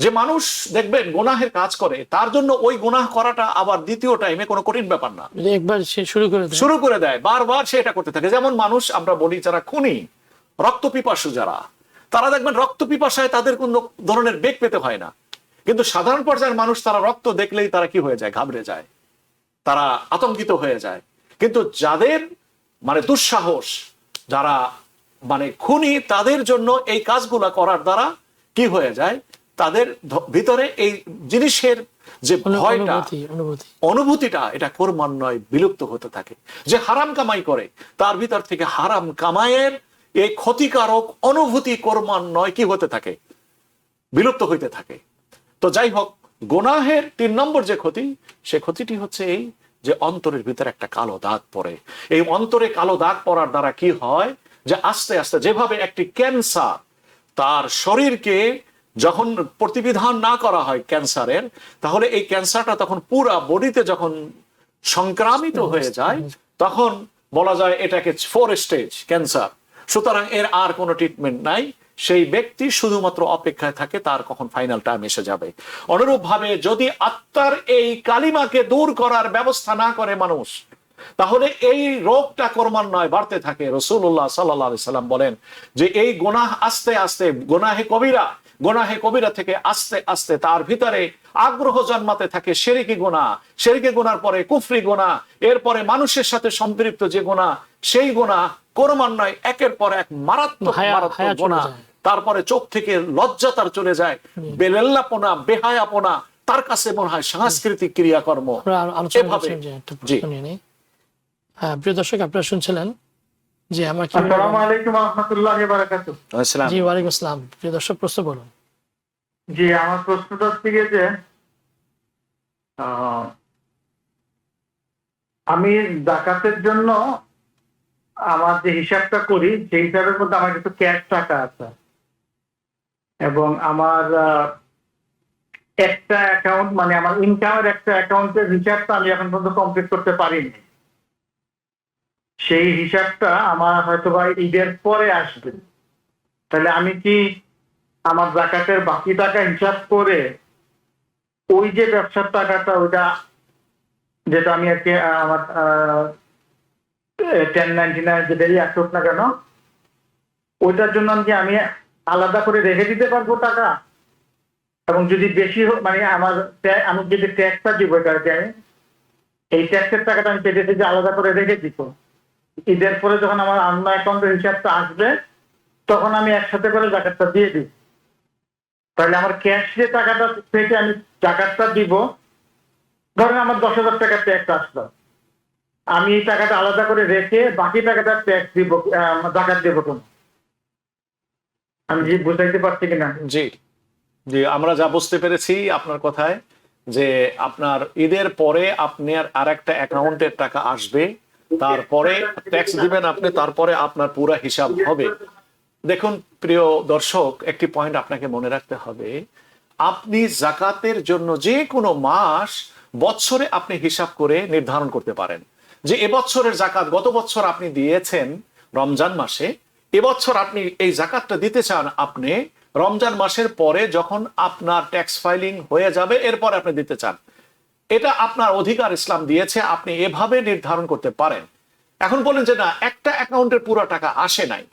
যে মানুষ দেখবেন গুনাহের কাজ করে, তার জন্য ওই গুনাহ করাটা আবার দ্বিতীয় টাইমে কোনো কঠিন ব্যাপার না, একবার সে শুরু করে দেয়, বারবার সে এটা করতে থাকে। যেমন মানুষ, আমরা বলি যারা খুনি, রক্তপিপাসু যারা, তারা দেখবেন রক্ত পিপাসায় তাদের কোন ধরনের বেগ পেতে হয় না। কিন্তু সাধারণ পর্যায়ের মানুষ তারা রক্ত দেখলেই তারা কি হয়ে যায়, ঘাবড়ে যায়, তারা আতঙ্কিত হয়ে যায়। কিন্তু যাদের মানে দুঃসাহস, যারা মানে খুনি, তাদের জন্য এই কাজগুলা করার দ্বারা কি হয়ে যায়, তাদের ভিতরে এই জিনিসের যে ভয়টা, অনুভূতিটা, এটা ক্রমান্বয়ে বিলুপ্ত হতে থাকে। যে হারাম কামাই করে তার ভিতর থেকে হারাম কামাইয়ের এই ক্ষতিকারক অনুভূতি ক্রমান্বয়ে কি হতে থাকে, বিলুপ্ত হইতে থাকে। তো যাই হোক, গুনাহের 3 নম্বর যে ক্ষতি, সে ক্ষতিটি হচ্ছে এই যে অন্তরের ভিতরে একটা কালো দাগ পড়ে। এই অন্তরে কালো দাগ পড়ার দ্বারা কি হয়, যে আস্তে আস্তে যেভাবে একটি ক্যান্সার তার শরীরকে যখন প্রতিবিধান না করা হয় ক্যান্সারের, তাহলে এই ক্যান্সারটা তখন পুরা বডিতে যখন সংক্রামিত হয়ে যায়, তখন বলা যায় এটাকে 4 স্টেজ ক্যান্সার। সুতরাং এর আর কোনো ট্রিটমেন্ট নাই, সেই ব্যক্তি শুধুমাত্র অপেক্ষায় থাকে তার কখন ফাইনাল টাইম এসে যাবে। অনুরূপ ভাবে যদি আত্মার এই কালিমাকে দূর করার ব্যবস্থা না করে মানুষ, তাহলে এই রোগটা ক্রমান্বয়ে বাড়তে থাকে। রাসূলুল্লাহ সাল্লাল্লাহু আলাইহি সাল্লাম বলেন যে এই গুনাহ আস্তে আস্তে, গুনাহে কবিরা থেকে আস্তে আস্তে তার ভিতরে আগ্রহ জন্মাতে থাকে শিরকি গুনাহ, শিরকি গুনার পরে কুফরি গুনাহ, এরপরে মানুষের সাথে সম্পৃক্ত যে গুনাহ, সেই গুনাহ ক্রমান্বয়ে একের পর এক মারাত্মক গুনাহ। তারপরে চোখ থেকে লজ্জা তার চলে যায়, বেলেল্লাপনা, বেহায়াপনা তার কাছে মনে হয় সাংস্কৃতিক ক্রিয়াকর্ম। জি প্রিয় দর্শক, আপনারা শুনছিলেন যে আমার আসসালামু আলাইকুম ওয়া রাহমাতুল্লাহি ওয়া বারাকাতুহু। জি ওয়ালাইকুম আসসালাম। প্রিয় দর্শক, প্রশ্ন বলুন। জি, আমার প্রশ্নটা হচ্ছে যে আমি যাকাতের জন্য আমার যে হিসাবটা করি, সেই হিসাবের মধ্যে আমার কিছু ক্যাশ টাকা আছে, এবং আমার একটা অ্যাকাউন্ট, মানে আমার ইনকামের একটা অ্যাকাউন্টের হিসাবটা আমি এখন পর্যন্ত কমপ্লিট করতে পারিনি। সেই হিসাবটা আমার হয়তো বা ঈদের পরে আসবে। তাহলে আমি কি আমার যাকাতের বাকি টাকা হিসাব করে ওই যে ব্যবসার টাকাটা, ওইটা যেটা আমি আর কি আমার 1099 যেটাই আসুক না কেন, ওইটার জন্য আমি আলাদা করে রেখে দিতে পারবো টাকা? এবং যদি বেশি মানে আমি যদি ট্যাক্সটা দিব, এটাকে আমি এই ট্যাক্সের টাকাটা আমি পেটে থেকে আলাদা করে রেখে দিব, ঈদের পরে যখন আমার অন্য অ্যাকাউন্টের হিসাবটা আসবে তখন আমি একসাথে করে জাকাতটা দিয়ে দিই। তাহলে আমার ক্যাশ যে টাকাটা থেকে আমি জাকাতটা দিব, ধরেন আমার 10,000 টাকা ট্যাক্স আসলো, আমি এই টাকাটা আলাদা করে রেখে বাকি টাকাটা ট্যাক্স দিব, জাকাত দেবো কেন? আমি বুঝাইতে পারছি কিনা? জি জি, আমরা যা বুঝতে পেরেছি আপনার কথায়, যে আপনার ঈদের পরে আপনার আর একটা অ্যাকাউন্টের টাকা আসবে, তারপরে ট্যাক্স দিবেন আপনি, তারপরে আপনার পুরো হিসাব হবে। দেখুন প্রিয় দর্শক, একটি পয়েন্ট আপনাকে মনে রাখতে হবে, আপনি জাকাতের জন্য যে কোনো মাস বছরে আপনি হিসাব করে নির্ধারণ করতে পারেন যে এবছরের জাকাত গত বছর আপনি দিয়েছেন রমজান মাসে, এবছর আপনি এই জাকাতটা দিতে চান আপনি রমজান মাসের পরে যখন আপনার ট্যাক্স ফাইলিং হয়ে যাবে, এরপর আপনি দিতে চান। এটা আপনার অধিকার, ইসলাম দিয়েছে, আপনি এভাবে নির্ধারণ করতে পারেন। এখন বলেন যে না, একটা অ্যাকাউন্টের পুরো টাকা আসে নাই,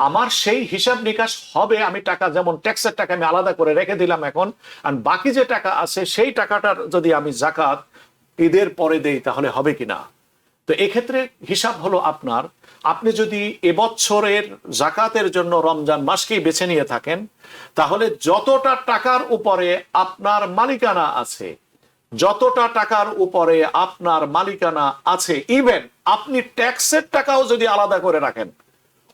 আমার সেই হিসাব নিকাশ হবে, আমি টাকা যেমন ট্যাক্সের টাকা আমি আলাদা করে রেখে দিলাম এখন, আর বাকি যে টাকা আছে সেই টাকাটার যদি আমি জাকাত ঈদের পরে দেই তাহলে হবে কিনা? তো এক্ষেত্রে হিসাব হলো আপনার, আপনি যদি এবছরের জাকাতের জন্য রমজান মাসকেই বেছে নিয়ে থাকেন, তাহলে যতটা টাকার উপরে আপনার মালিকানা আছে, যতটা টাকার উপরে আপনার মালিকানা আছে, ইভেন আপনি ট্যাক্সের টাকাও যদি আলাদা করে রাখেন,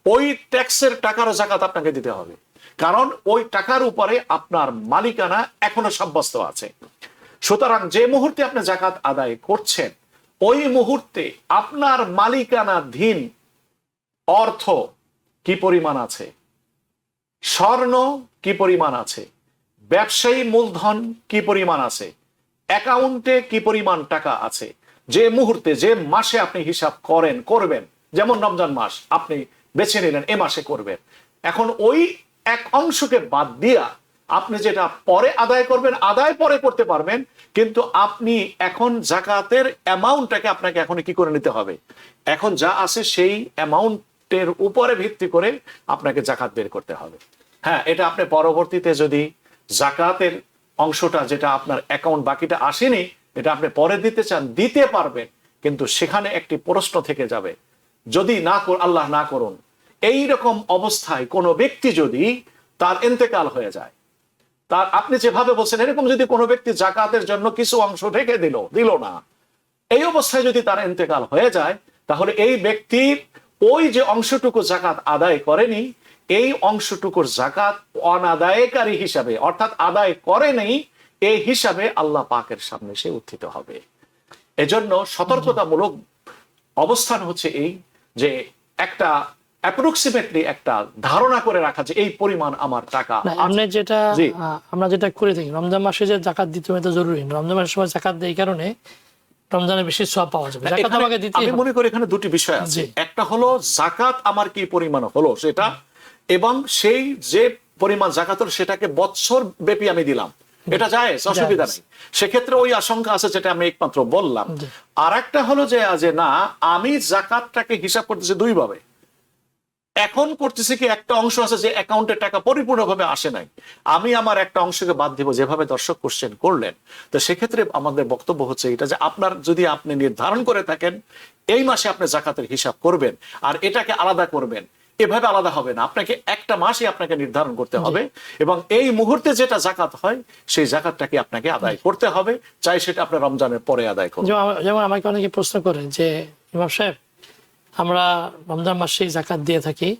ওই ট্যাক্সের টাকার জাকাত আপনাকে দিতে হবে, কারণ ওই টাকার উপরে আপনার মালিকানা এখনো সাব্যস্ত আছে। সুতরাং যে মুহূর্তে আপনি জাকাত আদায় করছেন, ওই মুহূর্তে আপনার মালিকানাধীন অর্থ কি পরিমাণ আছে, স্বর্ণ কি পরিমাণ আছে, ব্যবসায়ী মূলধন কি পরিমাণ আছে, অ্যাকাউন্টে কি পরিমাণ টাকা আছে, যে মুহূর্তে যে মাসে আপনি হিসাব করবেন, যেমন রমজান মাস আপনি বেছে নিলেন এ মাসে করবেন, এখন ওই এক অংশকে বাদ দিয়া আপনি যেটা পরে আদায় করবেন, আদায় পরে করতে পারবেন, কিন্তু আপনি এখন জাকাতের অ্যামাউন্টটাকে আপনাকে এখন কি করে নিতে হবে, এখন যা আছে সেই অ্যামাউন্ট অ্যামাউন্টের উপরে ভিত্তি করে আপনাকে জাকাত বের করতে হবে। হ্যাঁ, এটা আপনি পরবর্তীতে যদি জাকাতের অংশটা যেটা আপনার অ্যাকাউন্ট বাকিটা আসেনি এটা আপনি পরে দিতে চান দিতে পারবেন, কিন্তু সেখানে একটি প্রশ্ন থেকে যাবে, যদি আল্লাহ না করুন এই রকম অবস্থায় কোনো ব্যক্তি যদি তার ইন্তেকাল হয়ে যায়, তার আপনি যেভাবে বলছেন এরকম যদি কোনো ব্যক্তি জাকাতের জন্য কিছু অংশ রেখে দিল না, এই অবস্থায় যদি তার ইন্তেকাল হয়ে যায়, তাহলে এই ব্যক্তির ওই যে অংশটুকু জাকাত আদায় করেনি এই অংশটুকুর জাকাত অনাদায়কারী হিসাবে, অর্থাৎ আদায় করেনি এই হিসাবে আল্লাহ পাকের সামনে সে উত্থিত হবে। এজন্য সতর্কতামূলক অবস্থান হচ্ছে এই যে একটা অ্যাপ্রক্সিমেটলি একটা ধারণা করে রাখা যে এই পরিমাণ আমার টাকা। আমরা যেটা করে থাকি রমজান মাসে যে জাকাত দিতে হবে এটা জরুরি। রমজান মাসের সময় জাকাত দেয় এই কারণে রমজানে বেশি সওয়াব পাওয়া যাবে। জাকাত আমাকে দিতে আমি মনে করি এখানে দুটি বিষয় আছে, একটা হলো জাকাত আমার কি পরিমাণ হলো সেটা, এবং সেই যে পরিমাণ জাকাত হলো সেটাকে বছর ব্যাপী আমি দিলাম, এটা যায় অসুবিধা নেই। সেক্ষেত্রে ওই আশঙ্কা আছে যেটা আমি একমাত্র বললাম। আর একটা হলো যে না আমি জাকাতটাকে হিসাব করতেছি দুই ভাবে, এখন করতেছি কি একটা অংশ আছে যে অ্যাকাউন্টে টাকা পরিপূর্ণভাবে আসে নাই, আমি আমার একটা অংশকে বাদ দিব যেভাবে দর্শক কোশ্চেন করলেন। তো সেক্ষেত্রে আমাদের বক্তব্য হচ্ছে এটা যে আপনার যদি আপনি নির্ধারণ করে থাকেন এই মাসে আপনি জাকাতের হিসাব করবেন আর এটাকে আলাদা করবেন, এভাবে আলাদা হবে না, আপনাকে একটা মাসই আপনাকে নির্ধারণ করতে হবে এবং এই মুহূর্তে যেটা জাকাত হয় সেই জাকাতটাকে আপনাকে আদায় করতে হবে, চাই সেটা আপনার রমজানের পরে আদায় করুন। যেমন আমাকে অনেকে প্রশ্ন করেন যে ইমাম সাহেব আমরা রমজান মাসে জাকাত দিয়ে থাকি,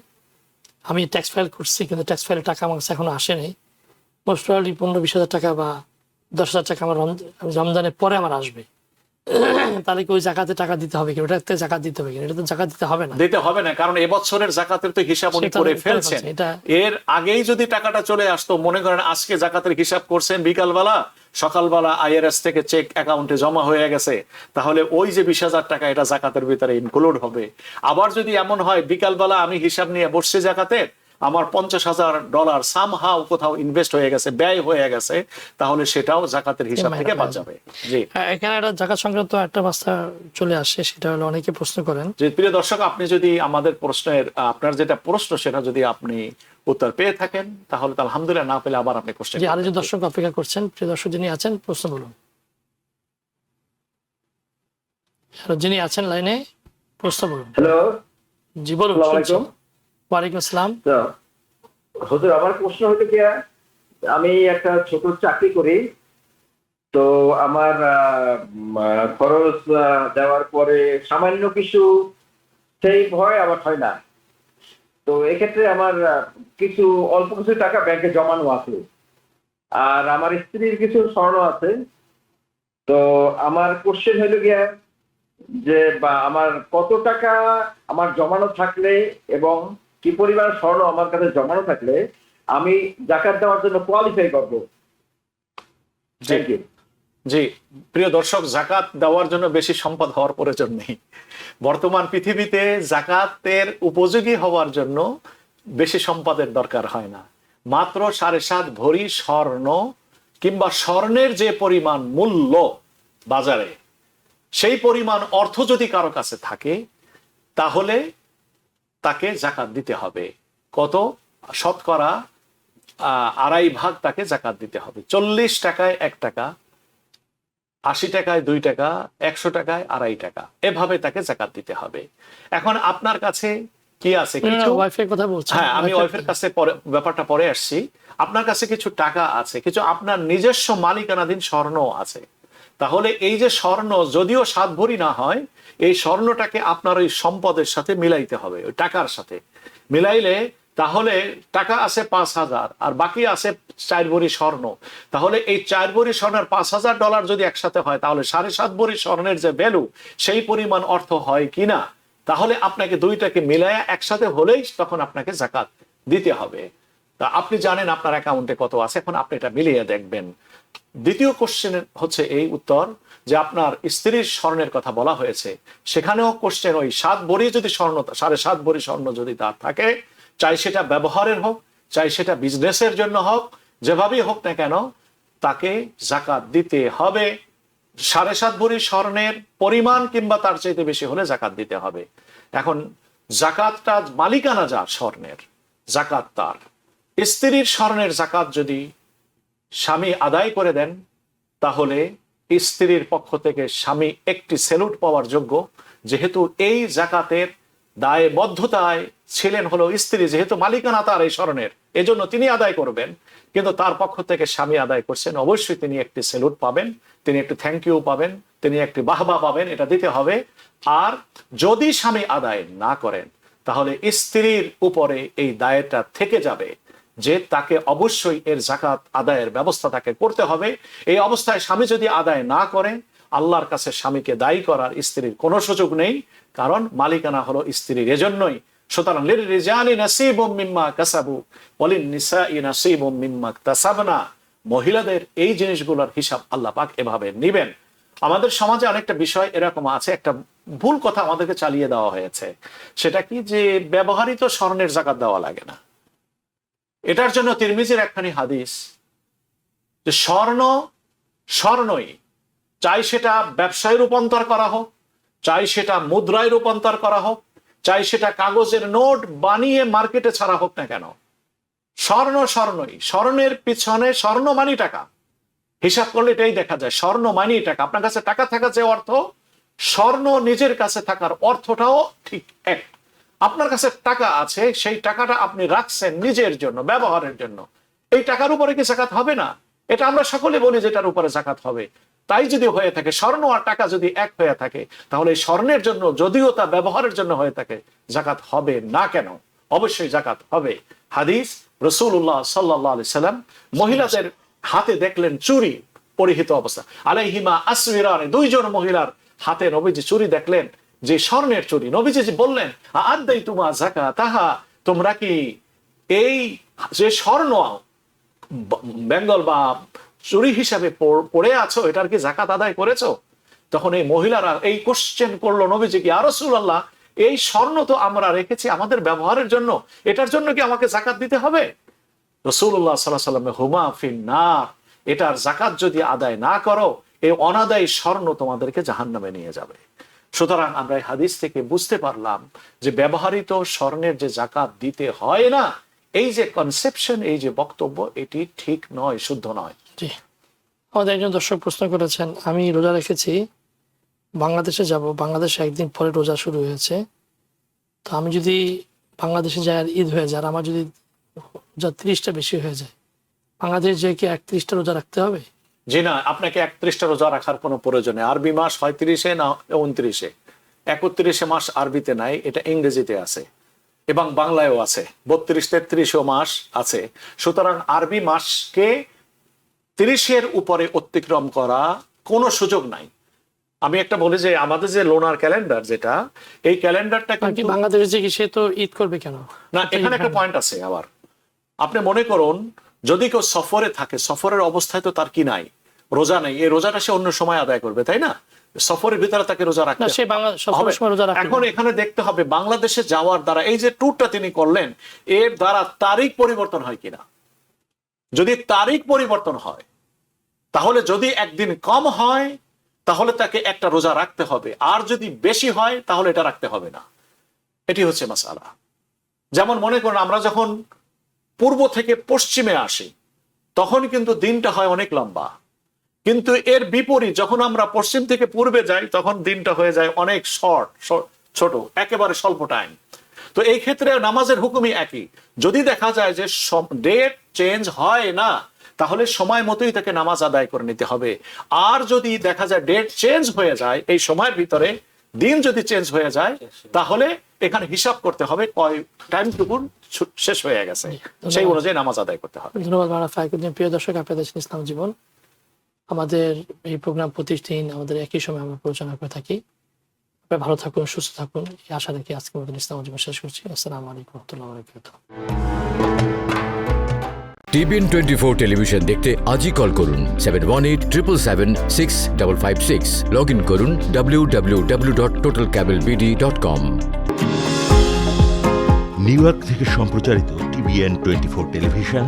আমি ট্যাক্স ফাইল করছি কিন্তু ট্যাক্স ফাইলের টাকা আমার কাছে এখনো আসেনি, মোস্ট প্রবাবলি 15-20 হাজার টাকা বা 10,000 টাকা আমার রমজানের পরে আমার আসবে, তাহলে কি ওই জাকাতে টাকা দিতে হবে কি, ওটাতে জাকাত দিতে হবে কি? এটা তো জাকাত দিতে হবে না, দিতে হবে না, কারণ এবছরের জাকাতের তো হিসাব উনি করে ফেলছেন। এর আগেই যদি টাকাটা চলে আসতো, মনে করেন আজকে জাকাতের হিসাব করছেন বিকালবেলা, সকালবেলা আইআরএস থেকে চেক অ্যাকাউন্টে জমা হয়ে গেছে, তাহলে ওই যে 20,000 টাকা এটা জাকাতের ভিতরে ইনক্লুড হবে। আবার যদি এমন হয় বিকালবেলা আমি হিসাব নিয়ে বসছি জাকাতের, আমার $50,000 সামহাও কোথাও ইনভেস্ট হয়ে গেছে, ব্যয় হয়ে গেছে, তাহলে সেটাও জাকাতের হিসাব থেকে বাদ যাবে। জি, এখানে একটা জাকাত সংক্রান্ত একটা বাস্তা চলে আসে, সেটা হলো অনেকে প্রশ্ন করেন যে প্রিয় দর্শক আপনি যদি আমাদের প্রশ্নের আপনার যেটা প্রশ্ন সেটা যদি আপনি উত্তর পেয়ে থাকেন তাহলে তো আলহামদুলিল্লাহ, না পেলে আবার আপনি কোশ্চেন। জি, আরেকজন দর্শক অপেক্ষা করছেন, প্রিয় দর্শক যিনি আছেন প্রশ্ন বলুন। যিনি আছেন লাইনে প্রশ্ন বলুন। হ্যালো, জি বলুন। ওয়ালাইকুম আসসালাম। হুজুর আমার প্রশ্ন হলো কি, আমি একটা ছোট চাকরি করি, তো আমার খরচ দেওয়ার পরে সামান্য কিছু সেভ হয় আবার হয় না, তো এক্ষেত্রে আমার কিছু অল্প কিছু টাকা ব্যাংকে জমানো আছে আর আমার স্ত্রীর কিছু স্বর্ণ আছে। তো আমার কোশ্চেন হলো গিয়া যে বা আমার কত টাকা আমার জমানো থাকলে এবং কি পরিমাণ স্বর্ণ আমার কাছে জমানো থাকলে আমি জাকাত দেওয়ার জন্য কোয়ালিফাই করবো? জি প্রিয় দর্শক, জাকাত দেওয়ার জন্য বেশি সম্পদ হওয়ার প্রয়োজন নেই। বর্তমান পৃথিবীতে জাকাতের উপযোগী হওয়ার জন্য বেশি সম্পদের দরকার হয় না। মাত্র 7.5 ভরি স্বর্ণ কিংবা স্বর্ণের যে পরিমাণ মূল্য বাজারে, সেই পরিমাণ অর্থ যদি কারো কাছে থাকে তাহলে তাকে জাকাত দিতে হবে। কত? শতকরা 2.5 তাকে জাকাত দিতে হবে। 40 টাকায় 1 টাকা, 80 টাকায় 2 টাকা, 100 টাকায় 2.5 টাকা, এভাবে তাকে জাকাত দিতে হবে। এখন আপনার কাছে কি আছে? ওয়াইফের কথা বলছেন? হ্যাঁ, আমি ওয়াইফের কাছে ব্যাপারটা পরে আসছি। আপনার কাছে কিছু টাকা আছে, কিছু আপনার নিজস্ব মালিকানাধীন স্বর্ণ আছে, তাহলে এই যে স্বর্ণ যদিও 7 ভরি না হয়, এই স্বর্ণটাকে আপনার ওই সম্পদের সাথে মিলাইতে হবে, ওই টাকার সাথে মিলাইলে তাহলে টাকা আছে 5,000 আর বাকি আছে 4 ভরি স্বর্ণ। তাহলে এই 4 ভরি স্বর্ণের $5,000 যদি একসাথে হয় তাহলে 7.5 ভরি স্বর্ণের যে ভ্যালু সেই পরিমাণ অর্থ হয় কিনা, তাহলে আপনাকে দুইটাকে মিলায়া একসাথে হলেই তখন আপনাকে জাকাত দিতে হবে। তা আপনি জানেন আপনার অ্যাকাউন্টে কত আছে, এখন আপনি এটা মিলিয়ে দেখবেন। দ্বিতীয় কোশ্চেনের হচ্ছে এই উত্তর যে আপনার স্ত্রীর স্বর্ণের কথা বলা হয়েছে, সেখানেও কোশ্চেন ওই 7 ভরি যদি স্বর্ণ, 7.5 ভরি স্বর্ণ যদি তার থাকে, চাই সেটা ব্যবহারের হোক, চাই সেটা বিজনেসের জন্য হোক, যেভাবেই হোক না কেন তাকে জাকাত দিতে হবে। 7.5 ভরি স্বর্ণের পরিমাণ কিংবা তার চাইতে বেশি হলে জাকাত দিতে হবে। এখন জাকাতটা মালিকানা যার স্বর্ণের, জাকাত তার। স্ত্রীর স্বর্ণের জাকাত যদি স্বামী আদায় করে দেন, তাহলে স্ত্রীর পক্ষ থেকে স্বামী একটি স্যালুট পাওয়ার যোগ্য, যেহেতু এই জাকাতের দায়বদ্ধতায় ছিলেন হলো স্ত্রী, যেহেতু মালিকানা তার এই স্বর্ণের, এজন্য তিনি আদায় করবেন। কিন্তু তার পক্ষ থেকে স্বামী আদায় করছেন, অবশ্যই তিনি একটি স্যালুট পাবেন, তিনি একটি থ্যাংক ইউ পাবেন, তিনি একটি বাহবা পাবেন, এটা দিতে হবে। আর যদি স্বামী আদায় না করেন, তাহলে স্ত্রীর উপরে এই দায়টা থেকে যাবে যে তাকে অবশ্যই এর জাকাত আদায়ের ব্যবস্থা তাকে করতে হবে। এই অবস্থায় স্বামী যদি আদায় না করে, আল্লাহর কাছে স্বামীকে দায়ী করার স্ত্রীর কোনো সুযোগ নেই, কারণ মালিকানা হলো স্ত্রীর, এজন্যই। সুতরাং লিররিজালি নাসীবুম মিম্মা কাসাবু ওয়া লিন-নিসাই নাসীবুম মিম্মা ইকতাসাবনা, মহিলাদের এই জিনিসগুলোর হিসাব আল্লাহ পাক এভাবে নেবেন। আমাদের সমাজে অনেকটা বিষয় এরকম আছে, একটা ভুল কথা আমাদেরকে চালিয়ে দেওয়া হয়েছে, সেটা কি যে ব্যবহৃত স্বর্ণের জাকাত দেওয়া লাগে না। এটার জন্য তিরমিজির একখানি হাদিস, যে স্বর্ণই, চাই সেটা ব্যবসায় রূপান্তর করা হোক, চাই সেটা মুদ্রায় রূপান্তর করা হোক, চাই সেটা কাগজের নোট বানিয়ে মার্কেটে ছাড়া হোক না কেন, স্বর্ণই। স্বর্ণের পিছনে স্বর্ণ মানি টাকা, হিসাব করলে এটাই দেখা যায়, স্বর্ণ মানি টাকা। আপনার কাছে টাকা থাকা যে অর্থ, স্বর্ণ নিজের কাছে থাকার অর্থটাও ঠিক এক। আপনার কাছে টাকা আছে, সেই টাকাটা আপনি রাখছেন নিজের জন্য, ব্যবহারের জন্য, এই টাকার উপরে কি জাকাত হবে না? এটা আমরা সকলে বলি যে এটার উপরে জাকাত হবে। তাই যদি হয়ে থাকে, স্বর্ণ আর টাকা যদি এক হয়ে থাকে, তাহলে এই স্বর্ণের জন্য, যদিও তা ব্যবহারের জন্য হয়ে থাকে, জাকাত হবে না কেন? অবশ্যই জাকাত হবে। হাদিস, রাসূলুল্লাহ সাল্লাল্লাহু আলাইহি সাল্লাম মহিলাদের হাতে দেখলেন চুরি পরিহিত অবস্থা, আলাইহিমা আসওয়িরান, দুইজন মহিলার হাতে নবীজি চুরি দেখলেন, যে স্বর্ণের চুরি। নবীজি বললেন, আ'আদাইতুমা যাকাতাহা, তোমরা কি এই যে স্বর্ণ বেঙ্গল বা চুরি হিসাবে পড়ে আছো, এটার কি জাকাত আদায় করেছো? তখন এই মহিলারা এই কোশ্চেন করলো নবীজি কি, ইয়া রাসূলুল্লাহ, এই স্বর্ণ তো আমরা রেখেছি আমাদের ব্যবহারের জন্য, এটার জন্য কি আমাকে জাকাত দিতে হবে? রাসূলুল্লাহ সাল্লাল্লাহু আলাইহি ওয়াসাল্লাম, হুমা ফিন্নার, এটার জাকাত যদি আদায় না করো, এই অনাদায়ী স্বর্ণ তোমাদেরকে জাহান্নামে নিয়ে যাবে। সুতরাং আমরা এই হাদিস থেকে বুঝতে পারলাম যে ব্যবহৃত স্বর্ণের যে জাকাত দিতে হয় না, এই যে কনসেপশন, এই যে বক্তব্য, এটি ঠিক নয়, শুদ্ধ নয়। জি, আমাদের একজন দর্শক প্রশ্ন করেছেন, আমি রোজা রেখেছি, বাংলাদেশে যাব, বাংলাদেশে একদিন পরে রোজা শুরু হয়েছে, তো আমি যদি বাংলাদেশে যাই আর ঈদ হয়ে যায়, আর আমার যদি রোজা 30টা বেশি হয়ে যায়, বাংলাদেশ যে কি 31টা রোজা রাখতে হবে? জি না, আপনাকে 31টা রোজা রাখার কোনো প্রয়োজন নেই। আরবি মাস হয় 30-এ না 29-এ, 31 মাস আরবিতে নাই, এটা ইংরেজিতে আছে এবং বাংলায়ও আছে, 32-33 মাস আছে। সুতরাং আরবি মাসকে 30-এর উপরে অতিক্রম করা কোনো সুযোগ নাই। আমি একটা বলি যে আমাদের যে লোনার ক্যালেন্ডার, যেটা এই ক্যালেন্ডারটা কি বাংলাদেশে যে কি সে তো ঈদ করবে কেন? না, এখানে একটা পয়েন্ট আছে আবার। আপনি মনে করুন, যদি কেউ সফরে থাকে, সফরের অবস্থায় তো তার কি নাই, রোজা নেই, এই রোজাটা সে অন্য সময় আদায় করবে, তাই না? সফরের ভিতরে তাকে রোজা রাখতে হবে। এখন এখানে দেখতে হবে বাংলাদেশে যাওয়ার দ্বারা, এই যে ট্যুরটা তিনি করলেন, এর দ্বারা তারিখ পরিবর্তন হয় কিনা। যদি তারিখ পরিবর্তন হয়, তাহলে যদি একদিন কম হয়, তাহলে তাকে একটা রোজা রাখতে হবে, আর যদি বেশি হয় তাহলে এটা রাখতে হবে না। এটি হচ্ছে মাসালা। যেমন মনে করুন, আমরা যখন পূর্ব থেকে পশ্চিমে আসি, তখন কিন্তু দিনটা হয় অনেক লম্বা, কিন্তু এর বিপরীত যখন আমরা পশ্চিম থেকে পূর্বে যাই, তখন দিনটা হয়ে যায় অনেক ছোট, একেবারে স্বল্প টাইম। তো এই ক্ষেত্রে নামাজের হুকুমই একই। যদি দেখা যায় যে ডেট চেঞ্জ হয় না, তাহলে সময় মতোই তাকে নামাজ আদায় করে নিতে হবে। আর যদি দেখা যায় ডেট চেঞ্জ হয়ে যায়, এই সময়ের ভিতরে দিন যদি চেঞ্জ হয়ে যায়, তাহলে এখানে হিসাব করতে হবে কয় টাইমটুকু শেষ হয়ে গেছে, সেই অনুযায়ী নামাজ আদায় করতে হবে। ধন্যবাদ মাওলানা ফাইকুদ্দিন। প্রিয় দর্শক, আপনাদের ইসলাম জীবন, আমাদের এই প্রোগ্রাম প্রতিদিন আমাদের একই সময় আমরা আলোচনা করে থাকি। আপনারা ভালো থাকুন, সুস্থ থাকুন, এই আশা রেখে আজকের মতো ইসলাম জীবন শেষ করছি। আসসালামু আলাইকুম ওয়া রাহমাতুল্লাহি ওয়া বারাকাতুহু। TBN 24 টেলিভিশন দেখতে আজই কল করুন 7187776556। লগ ইন করুন www.totalcablebd.com। নিউ ইয়র্ক থেকে সম্প্রচারিত TBN 24 টেলিভিশন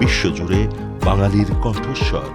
বিশ্বজুড়ে বাঙালির কণ্ঠস্বর।